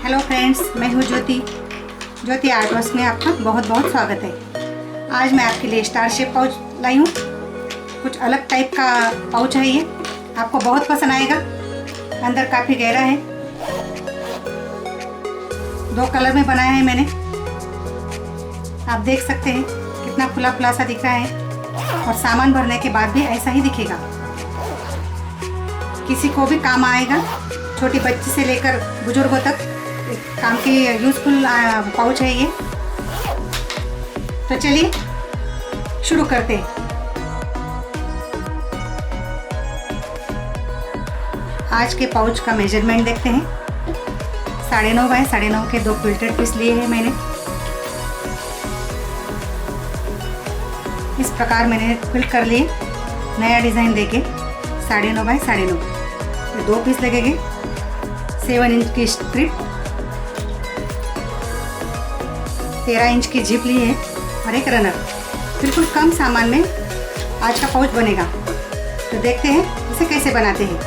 Hello friends, मैं हूँ ज्योति arts में आपका बहुत बहुत स्वागत है। आज मैं आपके लिए स्टार शेप पाउच लाई हूँ। कुछ अलग टाइप का पाउच है ये, आपको बहुत पसंद आएगा। अंदर काफ़ी गहरा है, 2 कलर में बनाया है मैंने। आप देख सकते हैं कितना खुला खुला सा दिख रहा है और सामान भरने के बाद भी ऐसा ही दिखेगा। किसी को भी काम आएगा, छोटी बच्ची से लेकर बुजुर्गों तक काम की यूज़फुल पाउच है ये। तो चलिए शुरू करते हैं। आज के पाउच का मेजरमेंट देखते हैं। 9.5 बाय 9.5 के 2 क्विल्टेड पीस लिए हैं मैंने। इस प्रकार मैंने क्विल्ट कर लिए, नया डिज़ाइन देके 9.5 बाय 9.5। 2 पीस लगेंगे। 7 इंच की स्ट्रिप, 13 इंच की जिप ली है और एक रनर। बिल्कुल कम सामान में आज का पाउच बनेगा। तो देखते हैं इसे कैसे बनाते हैं।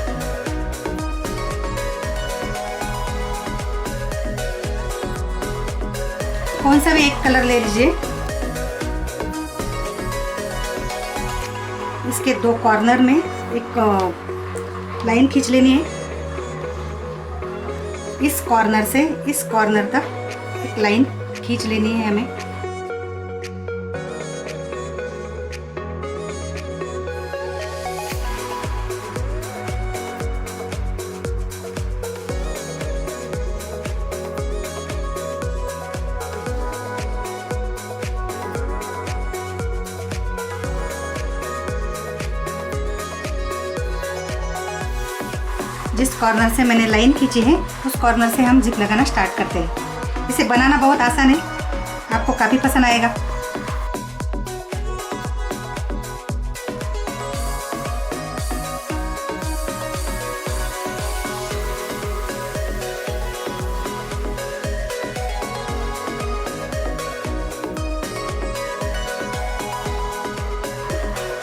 कौन सा भी एक कलर ले लीजिए। इसके 2 कॉर्नर में एक लाइन खींच लेनी है। इस कॉर्नर से इस कॉर्नर तक एक लाइन खींच लेनी है हमें। जिस कॉर्नर से मैंने लाइन खींची है उस कॉर्नर से हम जिप लगाना स्टार्ट करते हैं। इसे बनाना बहुत आसान है, आपको काफ़ी पसंद आएगा।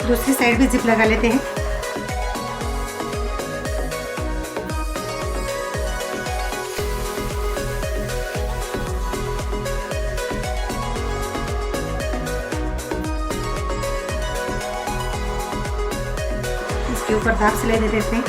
दूसरी साइड भी जिप लगा लेते हैं। इसके ऊपर दाग सिलाई दे देते हैं।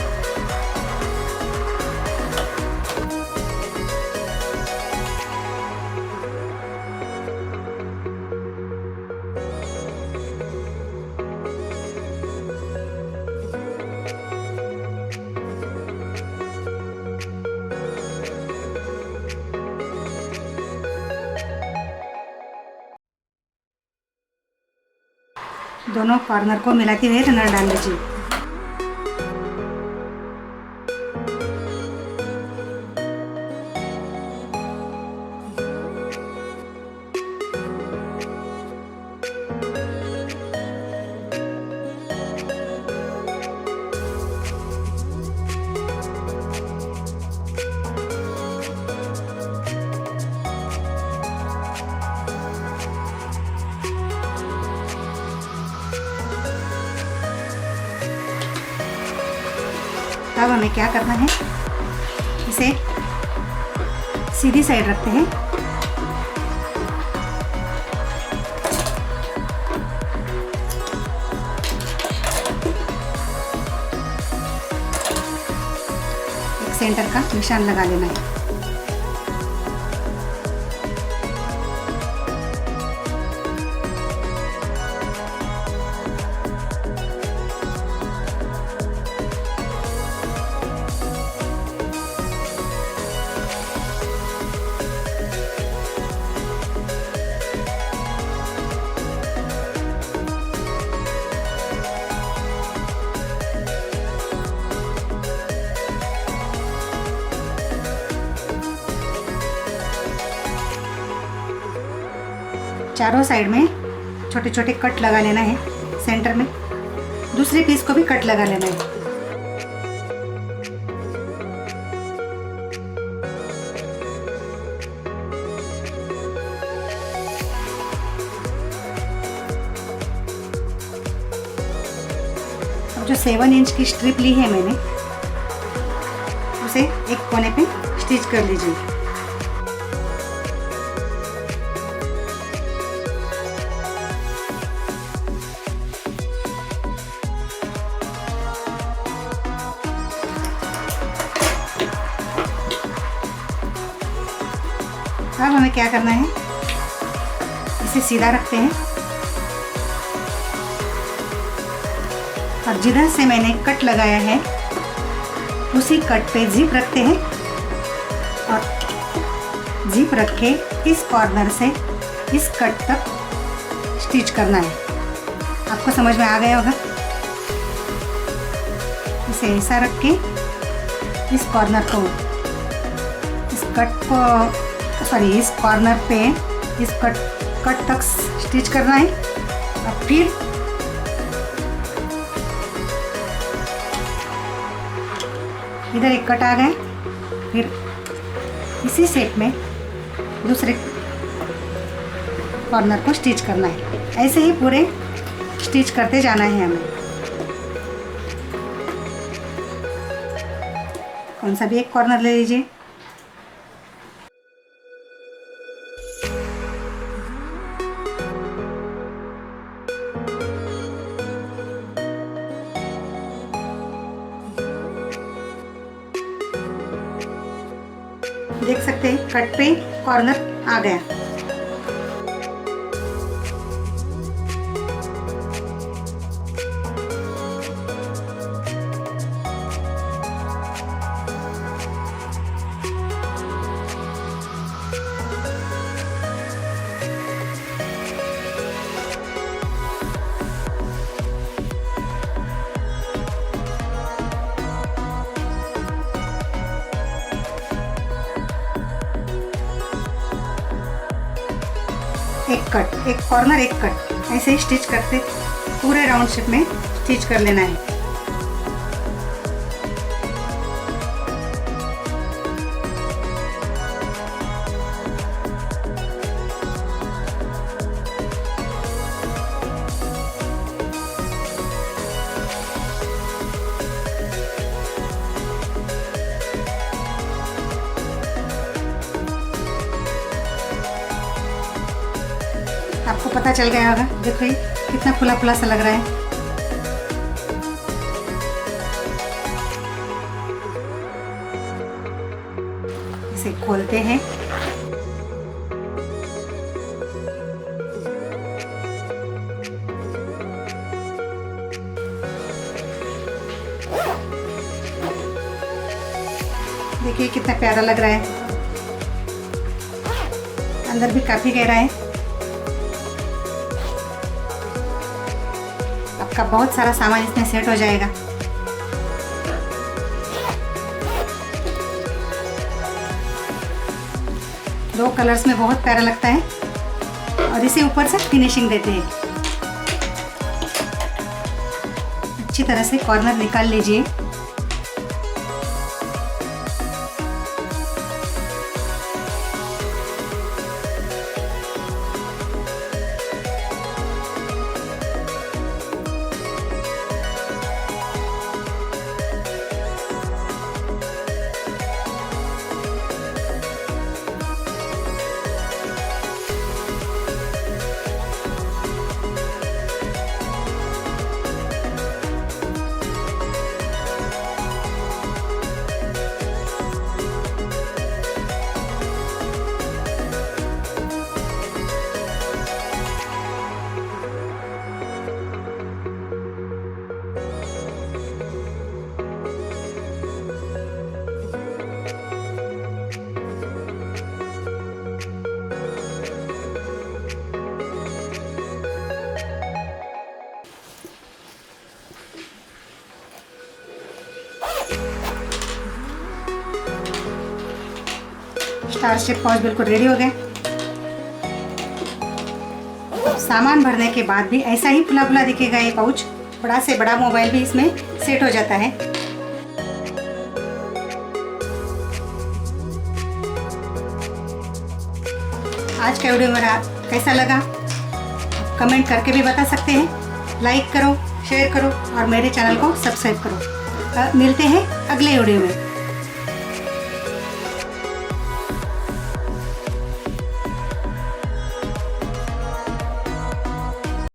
दोनों कॉर्नर को मिलाते हुए रनर डाल दीजिए। अब हमें क्या करना है, इसे सीधी साइड रखते हैं। एक सेंटर का निशान लगा लेना है। चारों साइड में छोटे छोटे कट लगा लेना है। सेंटर में दूसरे पीस को भी कट लगा लेना है। अब जो 7 इंच की स्ट्रिप ली है मैंने, उसे एक कोने पे स्टिच कर लीजिए। अब हमें क्या करना है, इसे सीधा रखते हैं और जिधर से मैंने कट लगाया है उसी कट पे जिप रखते हैं और जिप रख के इस कॉर्नर से इस कट तक स्टिच करना है। आपको समझ में आ गया होगा। इसे ऐसा रख के इस कॉर्नर को, इस कट को, सॉरी इस कॉर्नर पे इस कट तक स्टिच करना है और फिर इधर एक कट आ गए, फिर इसी शेप में दूसरे कॉर्नर को स्टिच करना है। ऐसे ही पूरे स्टिच करते जाना है हमें। कौन सा भी एक कॉर्नर ले लीजिए। देख सकते हैं कट पे कॉर्नर आ गया। एक कट, एक कॉर्नर, एक कट, ऐसे ही स्टिच करते पूरे राउंड शेप में स्टिच कर लेना है। आपको पता चल गया होगा, देखो ये कितना फुला फुला सा लग रहा है। इसे खोलते हैं, देखिए कितना प्यारा लग रहा है। अंदर भी काफी गहरा है। आपका बहुत सारा सामान इसमें सेट हो जाएगा। दो कलर्स में बहुत प्यारा लगता है और इसे ऊपर से फिनिशिंग देते हैं। अच्छी तरह से कॉर्नर निकाल लीजिए। स्टार शेप पाउच बिल्कुल रेडी हो गए। सामान भरने के बाद भी ऐसा ही फुला फुला दिखेगा ये पाउच। बड़ा से बड़ा मोबाइल भी इसमें सेट हो जाता है। आज का वीडियो मेरा कैसा लगा कमेंट करके भी बता सकते हैं। लाइक करो, शेयर करो और मेरे चैनल को सब्सक्राइब करो। मिलते हैं अगले वीडियो में।